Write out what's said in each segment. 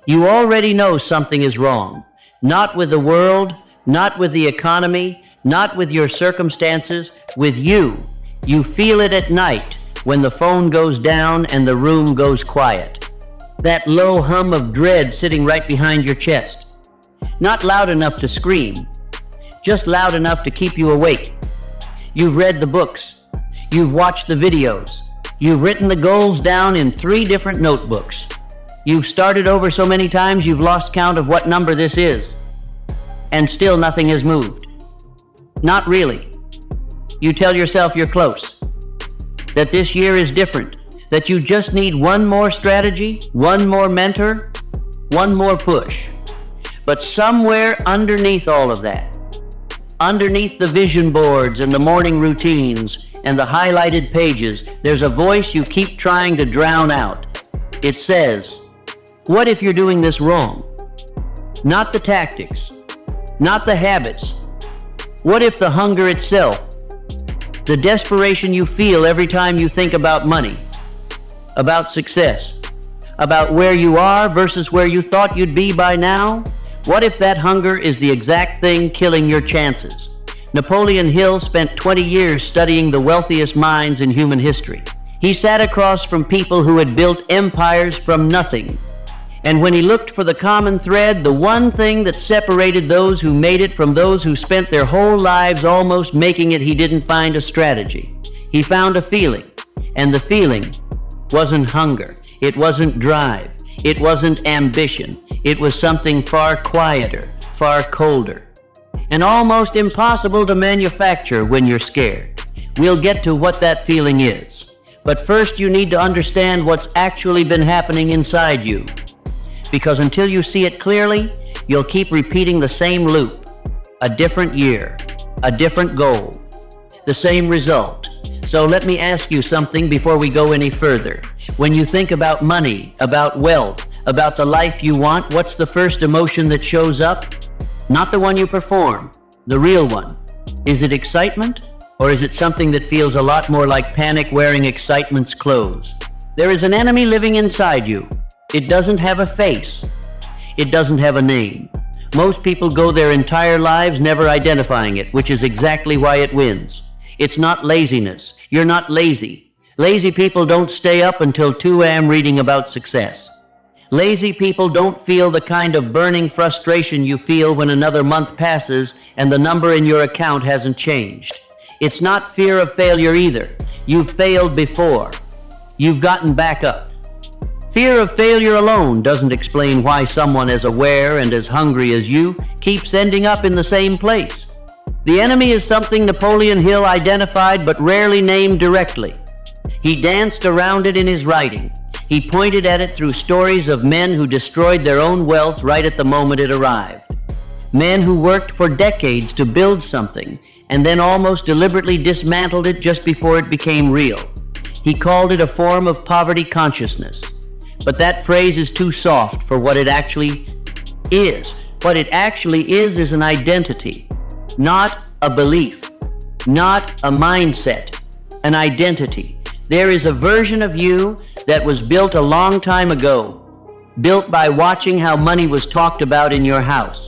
You already know something is wrong. Not with the world, not with the economy, not with your circumstances, with you. You feel it at night when the phone goes down and the room goes quiet. That low hum of dread sitting right behind your chest. Not loud enough to scream, just loud enough to keep you awake. You've read the books. You've watched the videos. You've written the goals down in 3 different notebooks. You've started over so many times you've lost count of what number this is. And still nothing has moved. Not really. You tell yourself you're close. That this year is different. That you just need one more strategy, one more mentor, one more push. But somewhere underneath all of that, underneath the vision boards and the morning routines and the highlighted pages, there's a voice you keep trying to drown out. It says, what if you're doing this wrong? Not the tactics, not the habits. What if the hunger itself, the desperation you feel every time you think about money, about success, about where you are versus where you thought you'd be by now? What if that hunger is the exact thing killing your chances? Napoleon Hill spent 20 years studying the wealthiest minds in human history. He sat across from people who had built empires from nothing. And when he looked for the common thread, the one thing that separated those who made it from those who spent their whole lives almost making it, he didn't find a strategy. He found a feeling, and the feeling wasn't hunger. It wasn't drive. It wasn't ambition. It was something far quieter, far colder, and almost impossible to manufacture when you're scared. We'll get to what that feeling is. But first you need to understand what's actually been happening inside you. Because until you see it clearly, you'll keep repeating the same loop. A different year, a different goal, the same result. So let me ask you something before we go any further. When you think about money, about wealth, about the life you want, what's the first emotion that shows up? Not the one you perform, the real one. Is it excitement? Or is it something that feels a lot more like panic wearing excitement's clothes? There is an enemy living inside you. It doesn't have a face. It doesn't have a name. Most people go their entire lives never identifying it, which is exactly why it wins. It's not laziness. You're not lazy. Lazy people don't stay up until 2 a.m. reading about success. Lazy people don't feel the kind of burning frustration you feel when another month passes and the number in your account hasn't changed. It's not fear of failure either. You've failed before. You've gotten back up. Fear of failure alone doesn't explain why someone as aware and as hungry as you keeps ending up in the same place. The enemy is something Napoleon Hill identified but rarely named directly. He danced around it in his writing. He pointed at it through stories of men who destroyed their own wealth right at the moment it arrived. Men who worked for decades to build something and then almost deliberately dismantled it just before it became real. He called it a form of poverty consciousness. But that phrase is too soft for what it actually is. What it actually is an identity, not a belief, not a mindset, an identity. There is a version of you that was built a long time ago, built by watching how money was talked about in your house,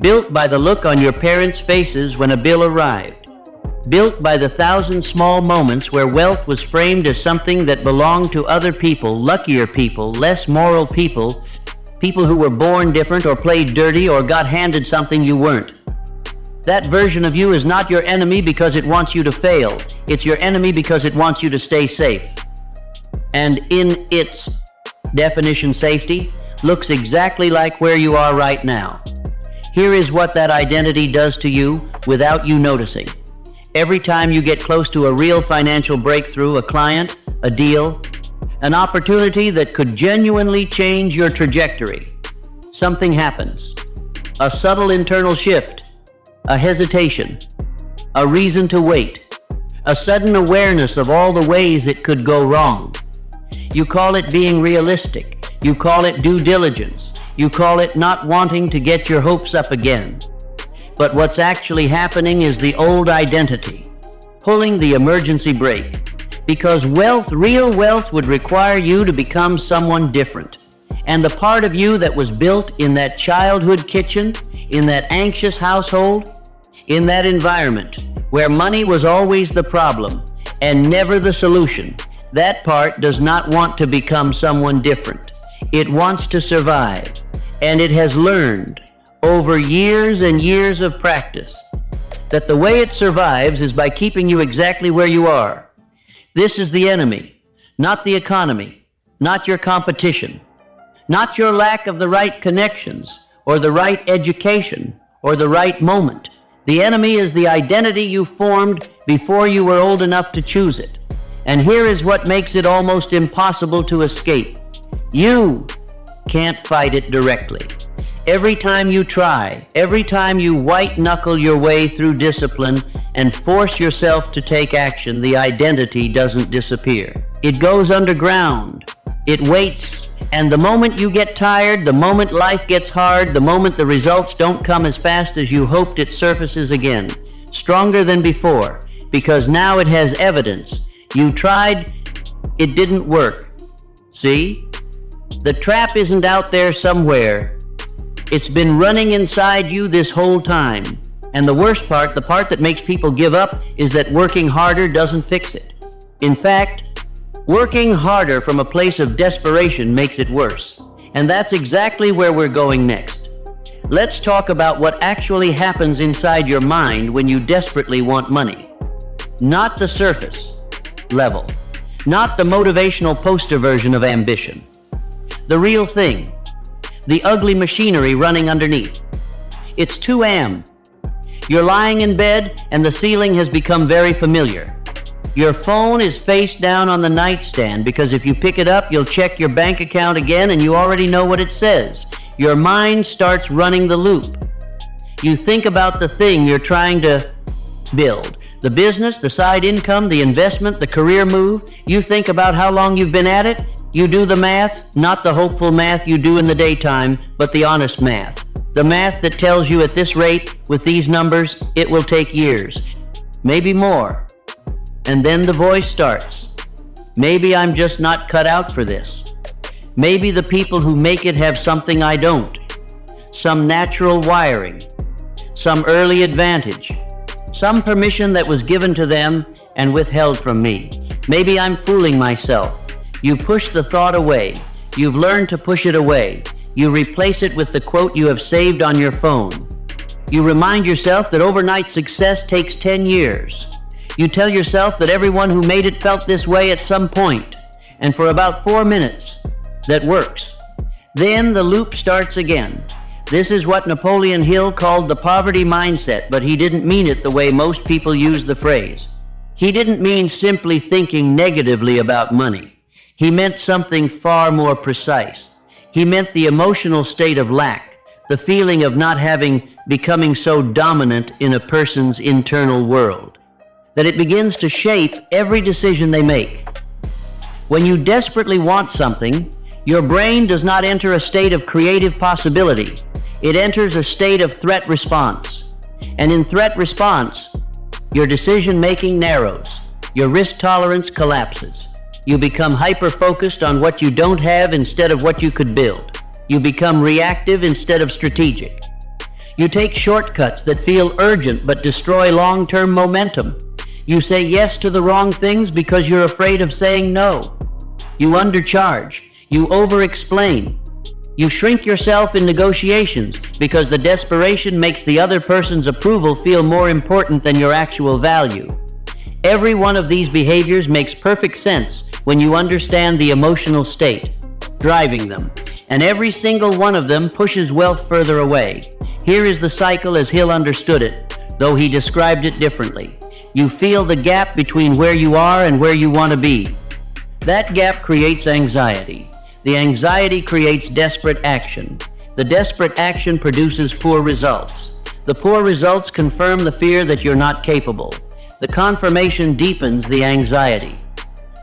built by the look on your parents' faces when a bill arrived, built by the 1,000 small moments where wealth was framed as something that belonged to other people, luckier people, less moral people, people who were born different or played dirty or got handed something you weren't. That version of you is not your enemy because it wants you to fail. It's your enemy because it wants you to stay safe. And in its definition, safety looks exactly like where you are right now. Here is what that identity does to you without you noticing. Every time you get close to a real financial breakthrough, a client, a deal, an opportunity that could genuinely change your trajectory, something happens. A subtle internal shift, a hesitation, a reason to wait, a sudden awareness of all the ways it could go wrong. You call it being realistic. You call it due diligence. You call it not wanting to get your hopes up again. But what's actually happening is the old identity, pulling the emergency brake. Because wealth, real wealth, would require you to become someone different. And the part of you that was built in that childhood kitchen, in that anxious household, in that environment where money was always the problem and never the solution, that part does not want to become someone different. It wants to survive, and it has learned over years and years of practice that the way it survives is by keeping you exactly where you are. This is the enemy, not the economy, not your competition, not your lack of the right connections or the right education or the right moment. The enemy is the identity you formed before you were old enough to choose it. And here is what makes it almost impossible to escape. You can't fight it directly. Every time you try, every time you white-knuckle your way through discipline and force yourself to take action, the identity doesn't disappear. It goes underground. It waits. And the moment you get tired, the moment life gets hard, the moment the results don't come as fast as you hoped, it surfaces again, stronger than before, because now it has evidence. You tried, it didn't work. See? The trap isn't out there somewhere. It's been running inside you this whole time. And the worst part, the part that makes people give up, is that working harder doesn't fix it. In fact, working harder from a place of desperation makes it worse. And that's exactly where we're going next. Let's talk about what actually happens inside your mind when you desperately want money. Not the surface level. Not the motivational poster version of ambition. The real thing. The ugly machinery running underneath. It's 2 a.m. You're lying in bed and the ceiling has become very familiar. Your phone is face down on the nightstand because if you pick it up, you'll check your bank account again and you already know what it says. Your mind starts running the loop. You think about the thing you're trying to build. The business, the side income, the investment, the career move. You think about how long you've been at it. You do the math, not the hopeful math you do in the daytime, but the honest math. The math that tells you at this rate, with these numbers, it will take years. Maybe more. And then the voice starts. Maybe I'm just not cut out for this. Maybe the people who make it have something I don't. Some natural wiring. Some early advantage. Some permission that was given to them and withheld from me. Maybe I'm fooling myself. You push the thought away. You've learned to push it away. You replace it with the quote you have saved on your phone. You remind yourself that overnight success takes 10 years. You tell yourself that everyone who made it felt this way at some point, and for about 4 minutes, that works. Then the loop starts again. This is what Napoleon Hill called the poverty mindset, but he didn't mean it the way most people use the phrase. He didn't mean simply thinking negatively about money. He meant something far more precise. He meant the emotional state of lack, the feeling of not becoming so dominant in a person's internal world, that it begins to shape every decision they make. When you desperately want something, your brain does not enter a state of creative possibility. It enters a state of threat response. And in threat response, your decision-making narrows. Your risk tolerance collapses. You become hyper-focused on what you don't have instead of what you could build. You become reactive instead of strategic. You take shortcuts that feel urgent but destroy long-term momentum. You say yes to the wrong things because you're afraid of saying no. You undercharge. You over-explain. You shrink yourself in negotiations because the desperation makes the other person's approval feel more important than your actual value. Every one of these behaviors makes perfect sense when you understand the emotional state driving them, and every single one of them pushes wealth further away. Here is the cycle as Hill understood it, though he described it differently. You feel the gap between where you are and where you want to be. That gap creates anxiety. The anxiety creates desperate action. The desperate action produces poor results. The poor results confirm the fear that you're not capable. The confirmation deepens the anxiety.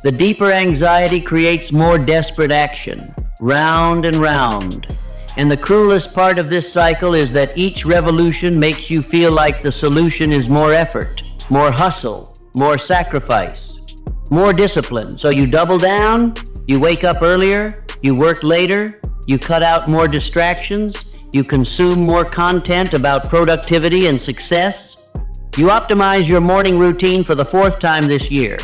The deeper anxiety creates more desperate action, round and round. And the cruelest part of this cycle is that each revolution makes you feel like the solution is more effort, more hustle, more sacrifice, more discipline. So you double down, you wake up earlier, you work later, You cut out more distractions. You consume more content about productivity and success. You optimize your morning routine for the fourth time this year,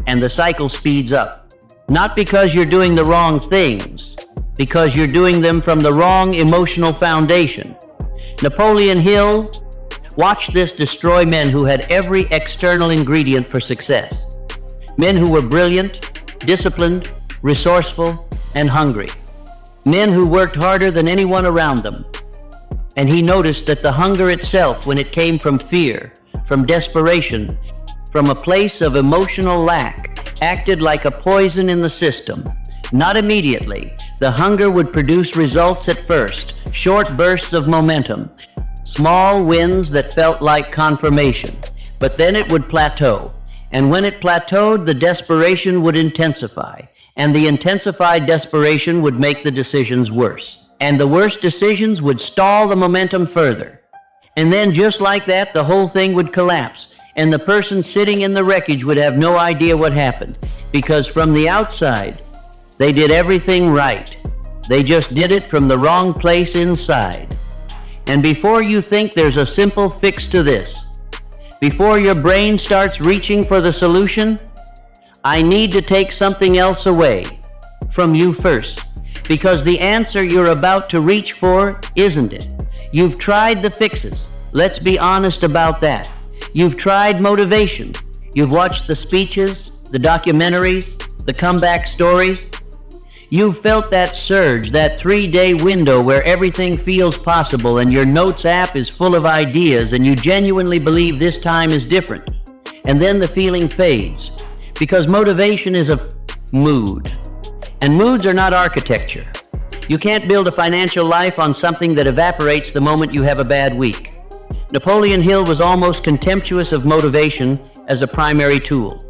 and the cycle speeds up. Not because you're doing the wrong things, because you're doing them from the wrong emotional foundation. Napoleon Hill watched this destroy men who had every external ingredient for success. Men who were brilliant, disciplined, resourceful, and hungry. Men who worked harder than anyone around them. And he noticed that the hunger itself, when it came from fear, from desperation, from a place of emotional lack, acted like a poison in the system. Not immediately. The hunger would produce results at first, short bursts of momentum, small wins that felt like confirmation. But then it would plateau. And when it plateaued, the desperation would intensify. And the intensified desperation would make the decisions worse. And the worse decisions would stall the momentum further. And then just like that, the whole thing would collapse. And the person sitting in the wreckage would have no idea what happened. Because from the outside, they did everything right. They just did it from the wrong place inside. And before you think there's a simple fix to this, before your brain starts reaching for the solution, I need to take something else away from you first, because the answer you're about to reach for isn't it. You've tried the fixes. Let's be honest about that. You've tried motivation. You've watched the speeches, the documentaries, the comeback stories. You've felt that surge, that 3-day window where everything feels possible and your notes app is full of ideas and you genuinely believe this time is different. And then the feeling fades. Because motivation is a mood. And moods are not architecture. You can't build a financial life on something that evaporates the moment you have a bad week. Napoleon Hill was almost contemptuous of motivation as a primary tool.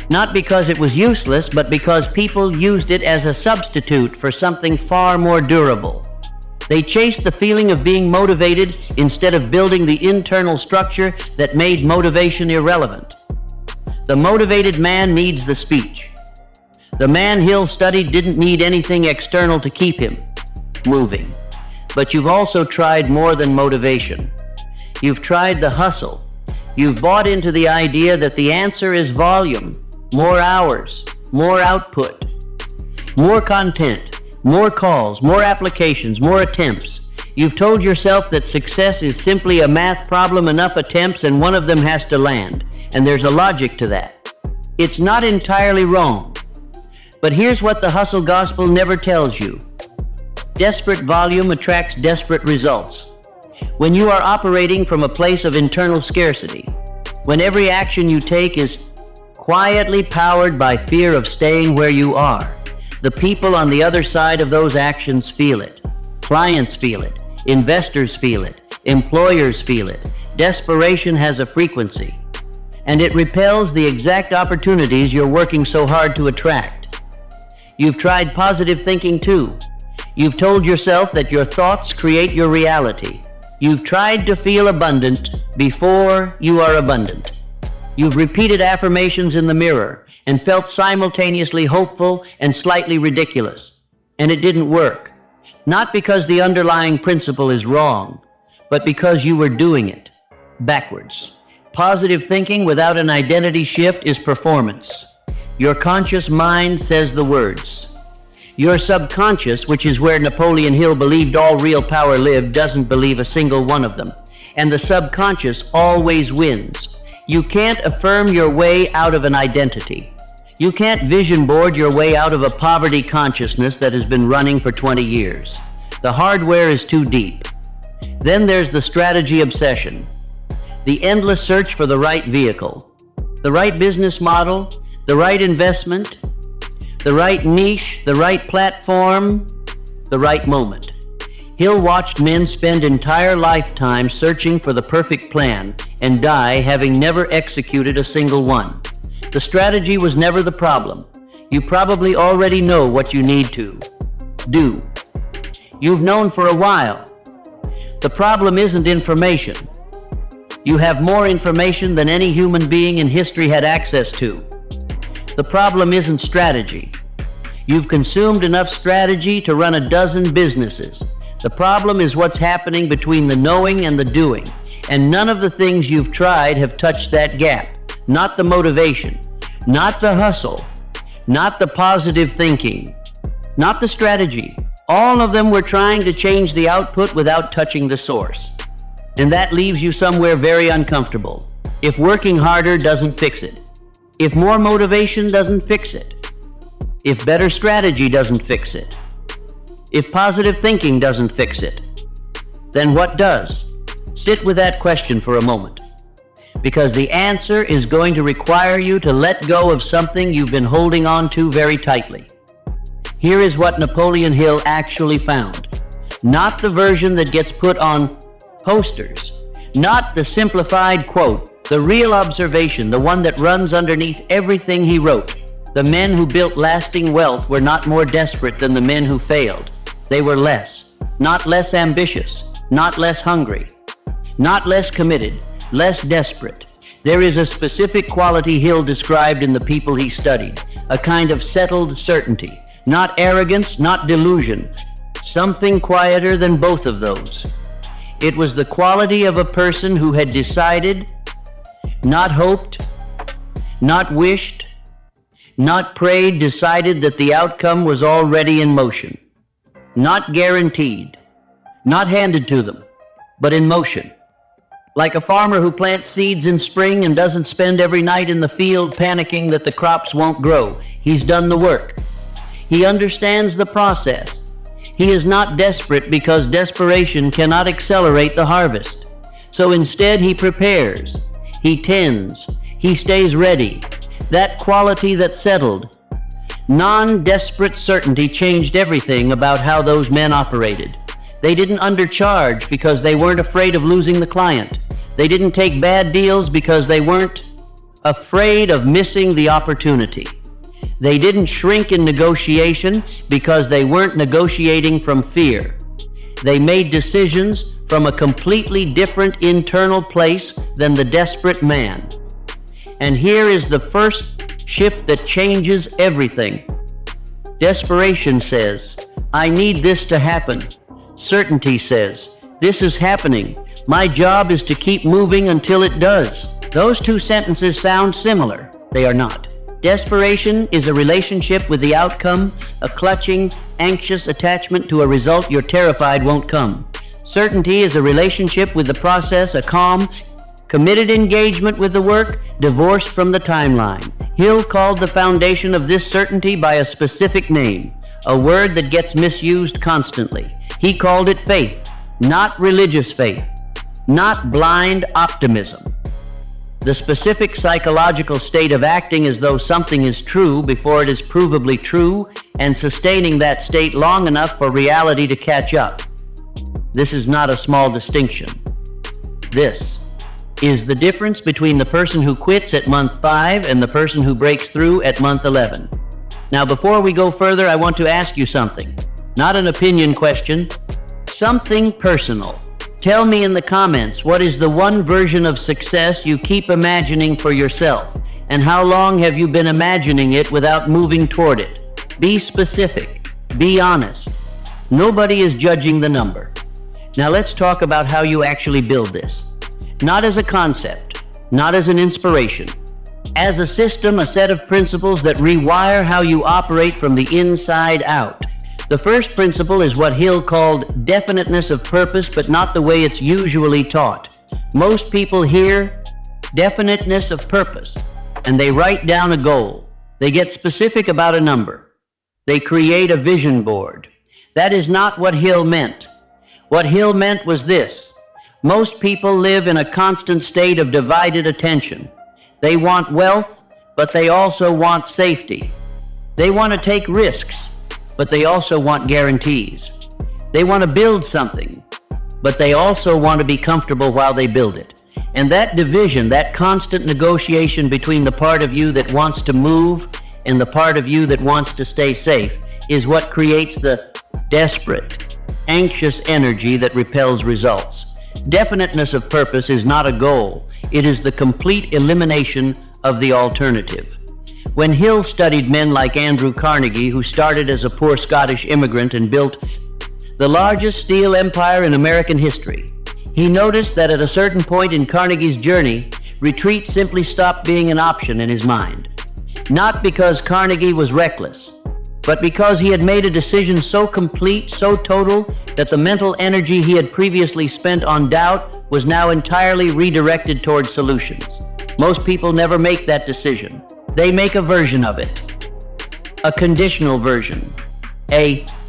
Not because it was useless, but because people used it as a substitute for something far more durable. They chased the feeling of being motivated instead of building the internal structure that made motivation irrelevant. The motivated man needs the speech. The man Hill studied didn't need anything external to keep him moving. But you've also tried more than motivation. You've tried the hustle. You've bought into the idea that the answer is volume, more hours, more output, more content, more calls, more applications, more attempts. You've told yourself that success is simply a math problem, enough attempts, and one of them has to land. And there's a logic to that. It's not entirely wrong. But here's what the hustle gospel never tells you. Desperate volume attracts desperate results. When you are operating from a place of internal scarcity, when every action you take is quietly powered by fear of staying where you are, the people on the other side of those actions feel it. Clients feel it. Investors feel it. Employers feel it. Desperation has a frequency. And it repels the exact opportunities you're working so hard to attract. You've tried positive thinking too. You've told yourself that your thoughts create your reality. You've tried to feel abundant before you are abundant. You've repeated affirmations in the mirror and felt simultaneously hopeful and slightly ridiculous. And it didn't work. Not because the underlying principle is wrong, but because you were doing it backwards. Positive thinking without an identity shift is performance. Your conscious mind says the words. Your subconscious, which is where Napoleon Hill believed all real power lived, doesn't believe a single one of them. And the subconscious always wins. You can't affirm your way out of an identity. You can't vision board your way out of a poverty consciousness that has been running for 20 years. The hardware is too deep. Then there's the strategy obsession. The endless search for the right vehicle, the right business model, the right investment, the right niche, the right platform, the right moment. Hill watched men spend entire lifetimes searching for the perfect plan and die having never executed a single one. The strategy was never the problem. You probably already know what you need to do. You've known for a while. The problem isn't information. You have more information than any human being in history had access to. The problem isn't strategy. You've consumed enough strategy to run a dozen businesses. The problem is what's happening between the knowing and the doing. And none of the things you've tried have touched that gap. Not the motivation, not the hustle, not the positive thinking, not the strategy. All of them were trying to change the output without touching the source. And that leaves you somewhere very uncomfortable. If working harder doesn't fix it, if more motivation doesn't fix it, if better strategy doesn't fix it, if positive thinking doesn't fix it, then what does? Sit with that question for a moment, because the answer is going to require you to let go of something you've been holding on to very tightly. Here is what Napoleon Hill actually found. Not the version that gets put on posters, not the simplified quote, the real observation, the one that runs underneath everything he wrote. The men who built lasting wealth were not more desperate than the men who failed. They were less, not less ambitious, not less hungry, not less committed, less desperate. There is a specific quality Hill described in the people he studied, a kind of settled certainty, not arrogance, not delusion, something quieter than both of those. It was the quality of a person who had decided, not hoped, not wished, not prayed, decided that the outcome was already in motion. Not guaranteed, not handed to them, but in motion. Like a farmer who plants seeds in spring and doesn't spend every night in the field panicking that the crops won't grow. He's done the work. He understands the process. He is not desperate because desperation cannot accelerate the harvest. So instead he prepares, he tends, he stays ready. That quality that settled, non-desperate certainty changed everything about how those men operated. They didn't undercharge because they weren't afraid of losing the client. They didn't take bad deals because they weren't afraid of missing the opportunity. They didn't shrink in negotiation because they weren't negotiating from fear. They made decisions from a completely different internal place than the desperate man. And here is the first shift that changes everything. Desperation says, I need this to happen. Certainty says, this is happening. My job is to keep moving until it does. Those two sentences sound similar. They are not. Desperation is a relationship with the outcome, a clutching, anxious attachment to a result you're terrified won't come. Certainty is a relationship with the process, a calm, committed engagement with the work, divorced from the timeline. Hill called the foundation of this certainty by a specific name, a word that gets misused constantly. He called it faith, not religious faith, not blind optimism. The specific psychological state of acting as though something is true before it is provably true, and sustaining that state long enough for reality to catch up. This is not a small distinction. This is the difference between the person who quits at month 5 and the person who breaks through at month 11. Now, before we go further, I want to ask you something. Not an opinion question, something personal. Tell me in the comments, what is the one version of success you keep imagining for yourself? And how long have you been imagining it without moving toward it? Be specific. Be honest. Nobody is judging the number. Now let's talk about how you actually build this. Not as a concept, not as an inspiration. As a system, a set of principles that rewire how you operate from the inside out. The first principle is what Hill called definiteness of purpose, but not the way it's usually taught. Most people hear definiteness of purpose, and they write down a goal. They get specific about a number. They create a vision board. That is not what Hill meant. What Hill meant was this. Most people live in a constant state of divided attention. They want wealth, but they also want safety. They want to take risks, but they also want guarantees. They want to build something, but they also want to be comfortable while they build it. And that division, that constant negotiation between the part of you that wants to move and the part of you that wants to stay safe, is what creates the desperate, anxious energy that repels results. Definiteness of purpose is not a goal. It is the complete elimination of the alternative. When Hill studied men like Andrew Carnegie, who started as a poor Scottish immigrant and built the largest steel empire in American history, he noticed that at a certain point in Carnegie's journey, retreat simply stopped being an option in his mind. Not because Carnegie was reckless, but because he had made a decision so complete, so total, that the mental energy he had previously spent on doubt was now entirely redirected toward solutions. Most people never make that decision. They make a version of it. A conditional version.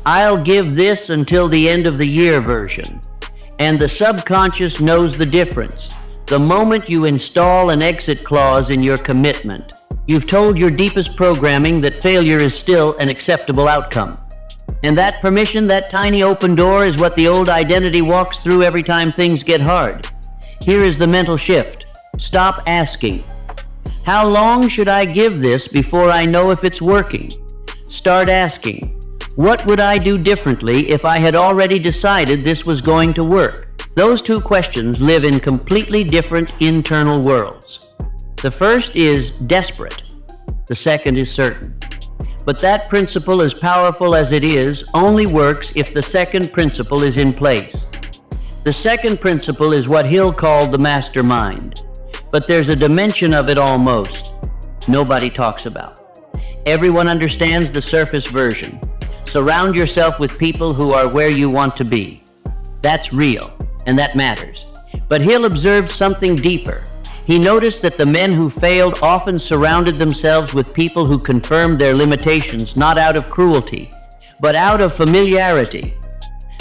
I'll give this until the end of the year version. And the subconscious knows the difference. The moment you install an exit clause in your commitment, you've told your deepest programming that failure is still an acceptable outcome. And that permission, that tiny open door, is what the old identity walks through every time things get hard. Here is the mental shift. Stop asking, how long should I give this before I know if it's working? Start asking, what would I do differently if I had already decided this was going to work? Those two questions live in completely different internal worlds. The first is desperate. The second is certain. But that principle, as powerful as it is, only works if the second principle is in place. The second principle is what Hill called the mastermind. But there's a dimension of it almost nobody talks about. Everyone understands the surface version. Surround yourself with people who are where you want to be. That's real, and that matters. But Hill observed something deeper. He noticed that the men who failed often surrounded themselves with people who confirmed their limitations, not out of cruelty, but out of familiarity.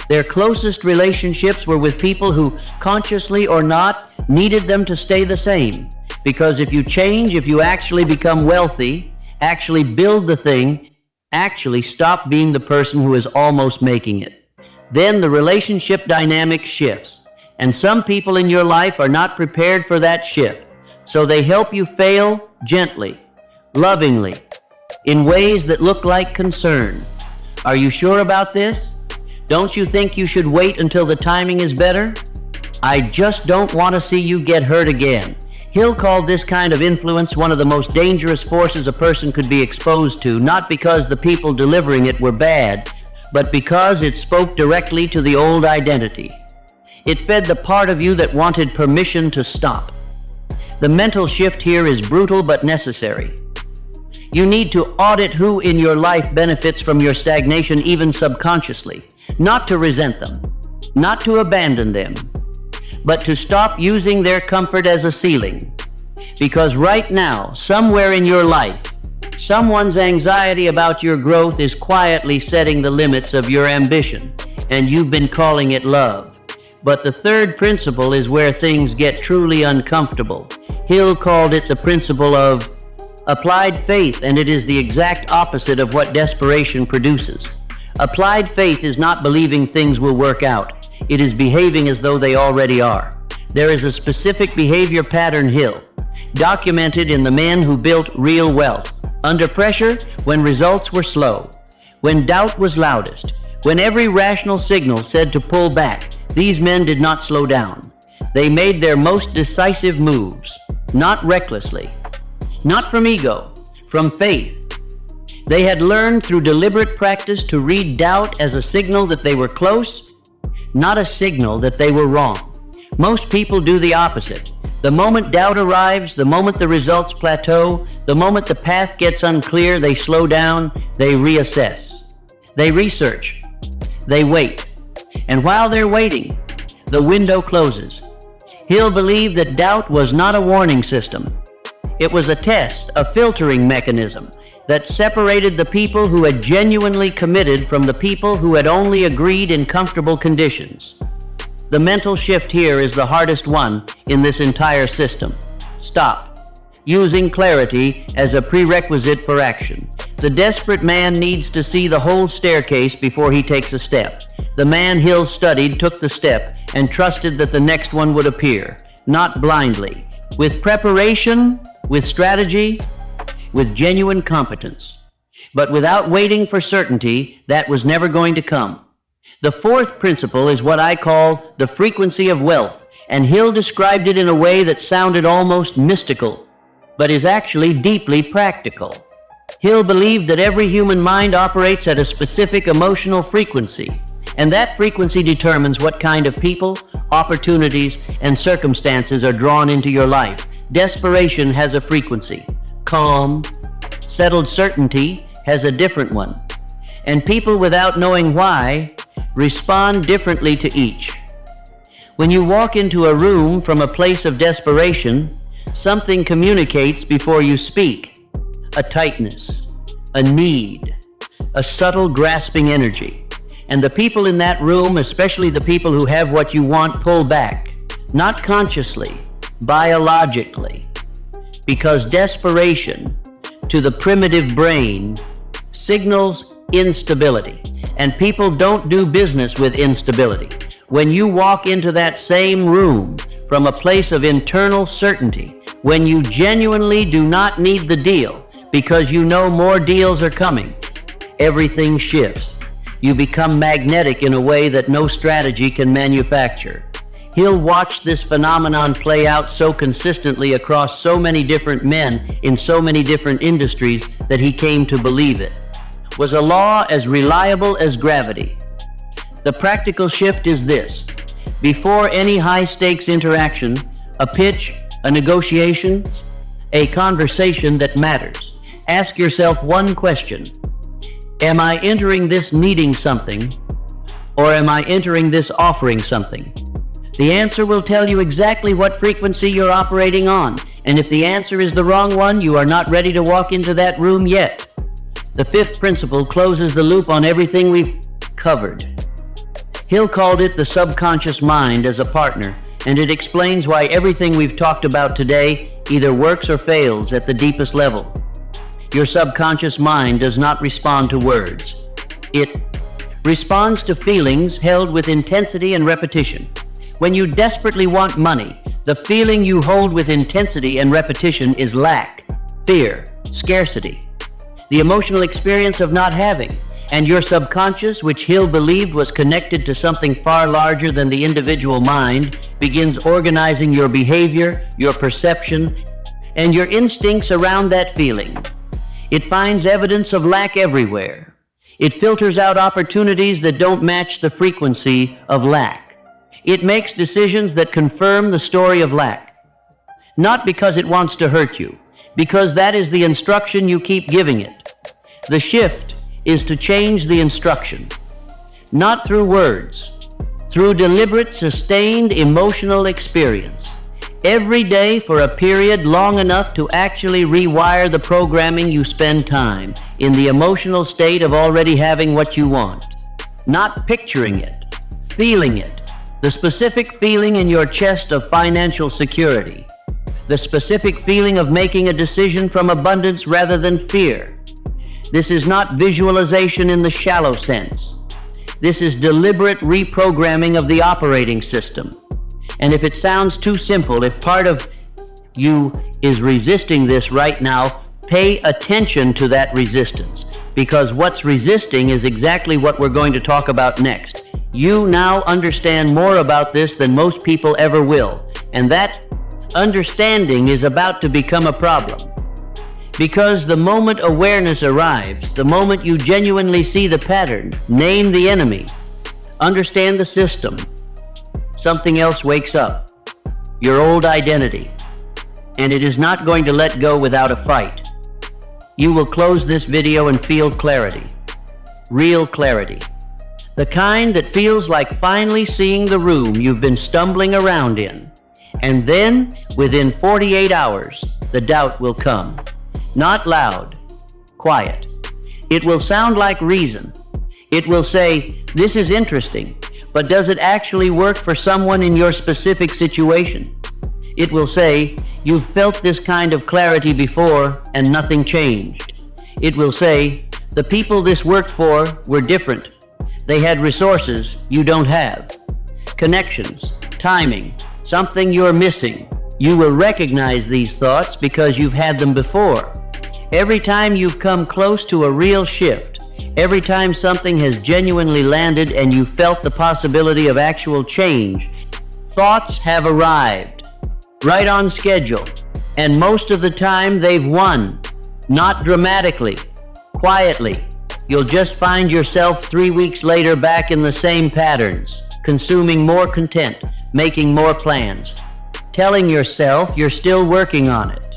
Their closest relationships were with people who, consciously or not, needed them to stay the same. Because if you change, if you actually become wealthy, actually build the thing, actually stop being the person who is almost making it, then the relationship dynamic shifts. And some people in your life are not prepared for that shift, so they help you fail gently, lovingly, in ways that look like concern. Are you sure about this? Don't you think you should wait until the timing is better? I just don't want to see you get hurt again. Hill called this kind of influence one of the most dangerous forces a person could be exposed to, not because the people delivering it were bad, but because it spoke directly to the old identity. It fed the part of you that wanted permission to stop. The mental shift here is brutal but necessary. You need to audit who in your life benefits from your stagnation, even subconsciously. Not to resent them, not to abandon them, but to stop using their comfort as a ceiling. Because right now, somewhere in your life, someone's anxiety about your growth is quietly setting the limits of your ambition, and you've been calling it love. But the third principle is where things get truly uncomfortable. Hill called it the principle of applied faith, and it is the exact opposite of what desperation produces. Applied faith is not believing things will work out. It is behaving as though they already are. There is a specific behavior pattern, Hill, documented in the men who built real wealth. Under pressure, when results were slow, when doubt was loudest, when every rational signal said to pull back, these men did not slow down. They made their most decisive moves, not recklessly, not from ego, from faith. They had learned through deliberate practice to read doubt as a signal that they were close, not a signal that they were wrong. Most people do the opposite. The moment doubt arrives, the moment the results plateau, the moment the path gets unclear, they slow down, they reassess. They research. They wait. And while they're waiting, the window closes. Hill believed that doubt was not a warning system. It was a test, a filtering mechanism that separated the people who had genuinely committed from the people who had only agreed in comfortable conditions. The mental shift here is the hardest one in this entire system. Stop. Using clarity as a prerequisite for action. The desperate man needs to see the whole staircase before he takes a step. The man Hill studied took the step and trusted that the next one would appear, not blindly. With preparation, with strategy, with genuine competence. But without waiting for certainty, that was never going to come. The fourth principle is what I call the frequency of wealth, and Hill described it in a way that sounded almost mystical, but is actually deeply practical. Hill believed that every human mind operates at a specific emotional frequency, and that frequency determines what kind of people, opportunities, and circumstances are drawn into your life. Desperation has a frequency. Calm, settled certainty has a different one. And people, without knowing why, respond differently to each. When you walk into a room from a place of desperation, something communicates before you speak. A tightness, a need, a subtle grasping energy. And the people in that room, especially the people who have what you want, pull back. Not consciously, biologically. Because desperation, to the primitive brain, signals instability. And people don't do business with instability. When you walk into that same room from a place of internal certainty, when you genuinely do not need the deal because you know more deals are coming, everything shifts. You become magnetic in a way that no strategy can manufacture. Hill watched this phenomenon play out so consistently across so many different men in so many different industries that he came to believe it was a law as reliable as gravity. The practical shift is this. Before any high-stakes interaction, a pitch, a negotiation, a conversation that matters, ask yourself one question. Am I entering this needing something, or am I entering this offering something? The answer will tell you exactly what frequency you're operating on, and if the answer is the wrong one, you are not ready to walk into that room yet. The fifth principle closes the loop on everything we've covered. Hill called it the subconscious mind as a partner, and it explains why everything we've talked about today either works or fails at the deepest level. Your subconscious mind does not respond to words. It responds to feelings held with intensity and repetition. When you desperately want money, the feeling you hold with intensity and repetition is lack, fear, scarcity, the emotional experience of not having. And your subconscious, which Hill believed was connected to something far larger than the individual mind, begins organizing your behavior, your perception, and your instincts around that feeling. It finds evidence of lack everywhere. It filters out opportunities that don't match the frequency of lack. It makes decisions that confirm the story of lack. Not because it wants to hurt you, because that is the instruction you keep giving it. The shift is to change the instruction, not through words, through deliberate, sustained emotional experience. Every day for a period long enough to actually rewire the programming. You spend time in the emotional state of already having what you want, not picturing it, feeling it, the specific feeling in your chest of financial security, the specific feeling of making a decision from abundance rather than fear. This is not visualization in the shallow sense. This is deliberate reprogramming of the operating system. And if it sounds too simple, if part of you is resisting this right now, pay attention to that resistance, because what's resisting is exactly what we're going to talk about next. You now understand more about this than most people ever will, and that understanding is about to become a problem. Because the moment awareness arrives, the moment you genuinely see the pattern, name the enemy, understand the system, something else wakes up, your old identity, and it is not going to let go without a fight. You will close this video and feel clarity, real clarity, the kind that feels like finally seeing the room you've been stumbling around in. And then, within 48 hours, the doubt will come. Not loud, quiet. It will sound like reason. It will say, this is interesting, but does it actually work for someone in your specific situation? It will say, you've felt this kind of clarity before and nothing changed. It will say, the people this worked for were different. They had resources you don't have. Connections, timing, something you're missing. You will recognize these thoughts because you've had them before. Every time you've come close to a real shift, every time something has genuinely landed and you felt the possibility of actual change, thoughts have arrived, right on schedule, and most of the time they've won. Not dramatically, quietly. You'll just find yourself 3 weeks later back in the same patterns, consuming more content, making more plans, telling yourself you're still working on it.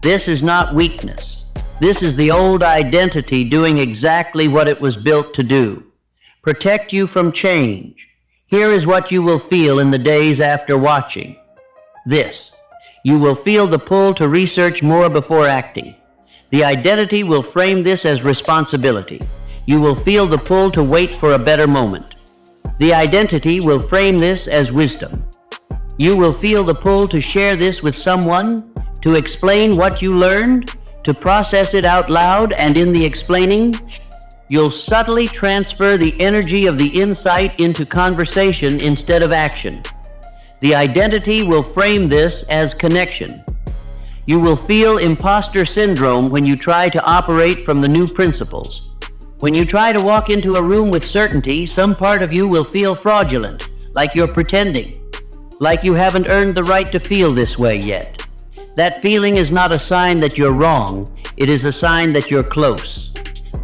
This is not weakness. This is the old identity doing exactly what it was built to do. Protect you from change. Here is what you will feel in the days after watching this. You will feel the pull to research more before acting. The identity will frame this as responsibility. You will feel the pull to wait for a better moment. The identity will frame this as wisdom. You will feel the pull to share this with someone, to explain what you learned, to process it out loud, and in the explaining, you'll subtly transfer the energy of the insight into conversation instead of action. The identity will frame this as connection. You will feel imposter syndrome when you try to operate from the new principles. When you try to walk into a room with certainty, some part of you will feel fraudulent, like you're pretending, like you haven't earned the right to feel this way yet. That feeling is not a sign that you're wrong, it is a sign that you're close.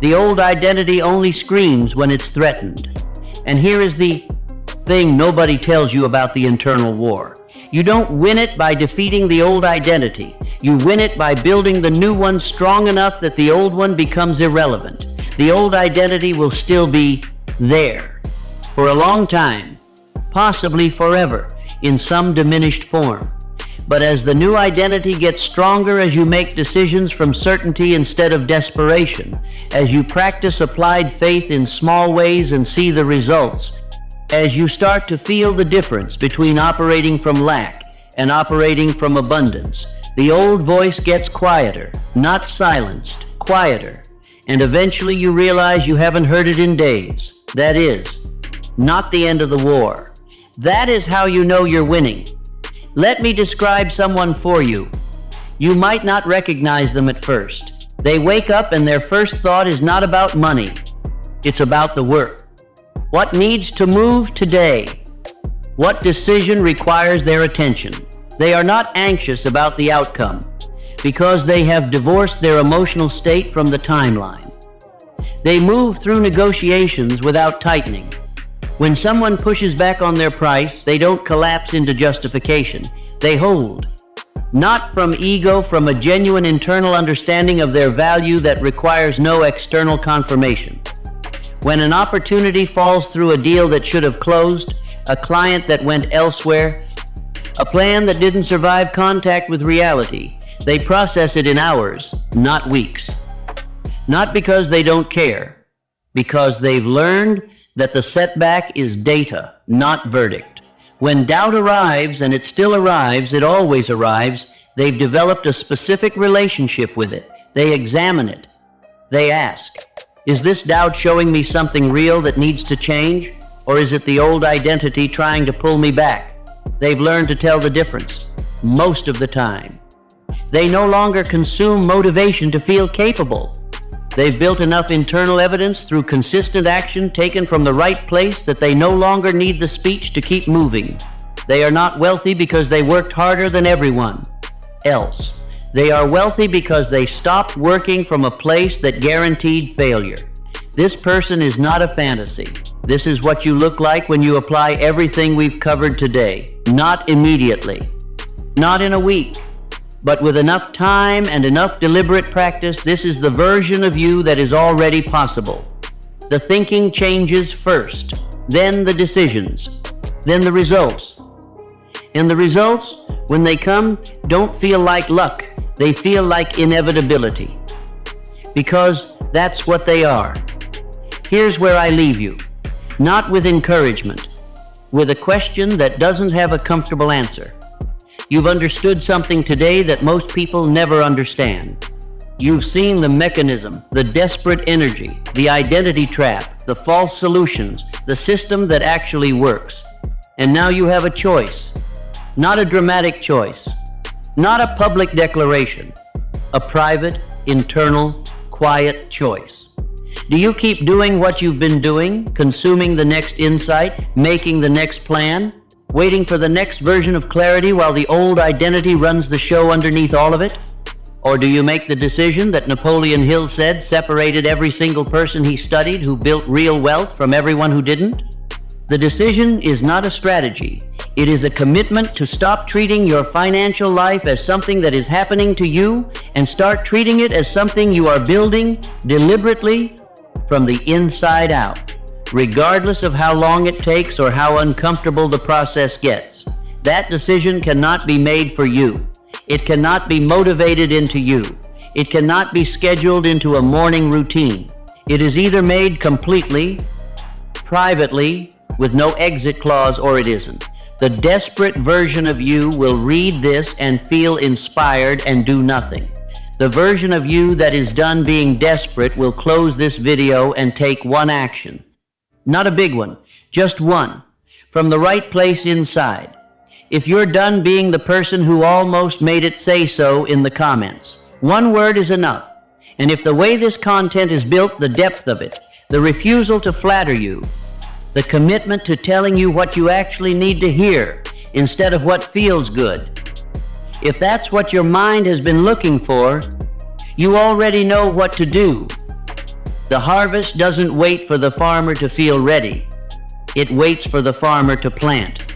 The old identity only screams when it's threatened. And here is the thing nobody tells you about the internal war. You don't win it by defeating the old identity. You win it by building the new one strong enough that the old one becomes irrelevant. The old identity will still be there for a long time, possibly forever, in some diminished form. But as the new identity gets stronger, as you make decisions from certainty instead of desperation, as you practice applied faith in small ways and see the results, as you start to feel the difference between operating from lack and operating from abundance, the old voice gets quieter, not silenced, quieter, and eventually you realize you haven't heard it in days. That is, not the end of the war. That is how you know you're winning. Let me describe someone for you. You might not recognize them at first. They wake up and their first thought is not about money. It's about the work. What needs to move today? What decision requires their attention? They are not anxious about the outcome because they have divorced their emotional state from the timeline. They move through negotiations without tightening. When someone pushes back on their price, they don't collapse into justification. They hold. Not from ego, from a genuine internal understanding of their value that requires no external confirmation. When an opportunity falls through a deal that should have closed, a client that went elsewhere, a plan that didn't survive contact with reality, they process it in hours, not weeks. Not because they don't care, because they've learned that the setback is data, not verdict. When doubt arrives, and it still arrives, it always arrives, they've developed a specific relationship with it. They examine it. They ask, is this doubt showing me something real that needs to change? Or is it the old identity trying to pull me back? They've learned to tell the difference, most of the time. They no longer consume motivation to feel capable. They've built enough internal evidence through consistent action taken from the right place that they no longer need the speech to keep moving. They are not wealthy because they worked harder than everyone else. They are wealthy because they stopped working from a place that guaranteed failure. This person is not a fantasy. This is what you look like when you apply everything we've covered today. Not immediately. Not in a week. But with enough time and enough deliberate practice, this is the version of you that is already possible. The thinking changes first, then the decisions, then the results. And the results, when they come, don't feel like luck. They feel like inevitability. Because that's what they are. Here's where I leave you. Not with encouragement, with a question that doesn't have a comfortable answer. You've understood something today that most people never understand. You've seen the mechanism, the desperate energy, the identity trap, the false solutions, the system that actually works. And now you have a choice. Not a dramatic choice. Not a public declaration. A private, internal, quiet choice. Do you keep doing what you've been doing, consuming the next insight, making the next plan, waiting for the next version of clarity while the old identity runs the show underneath all of it? Or do you make the decision that Napoleon Hill said separated every single person he studied who built real wealth from everyone who didn't? The decision is not a strategy. It is a commitment to stop treating your financial life as something that is happening to you and start treating it as something you are building deliberately from the inside out, regardless of how long it takes or how uncomfortable the process gets. That decision cannot be made for you. It cannot be motivated into you. It cannot be scheduled into a morning routine. It is either made completely, privately, with no exit clause, or it isn't. The desperate version of you will read this and feel inspired and do nothing. The version of you that is done being desperate will close this video and take one action. Not a big one, just one, from the right place inside. If you're done being the person who almost made it, say so in the comments. One word is enough. And if the way this content is built, the depth of it, the refusal to flatter you, the commitment to telling you what you actually need to hear instead of what feels good, if that's what your mind has been looking for, you already know what to do. The harvest doesn't wait for the farmer to feel ready. It waits for the farmer to plant.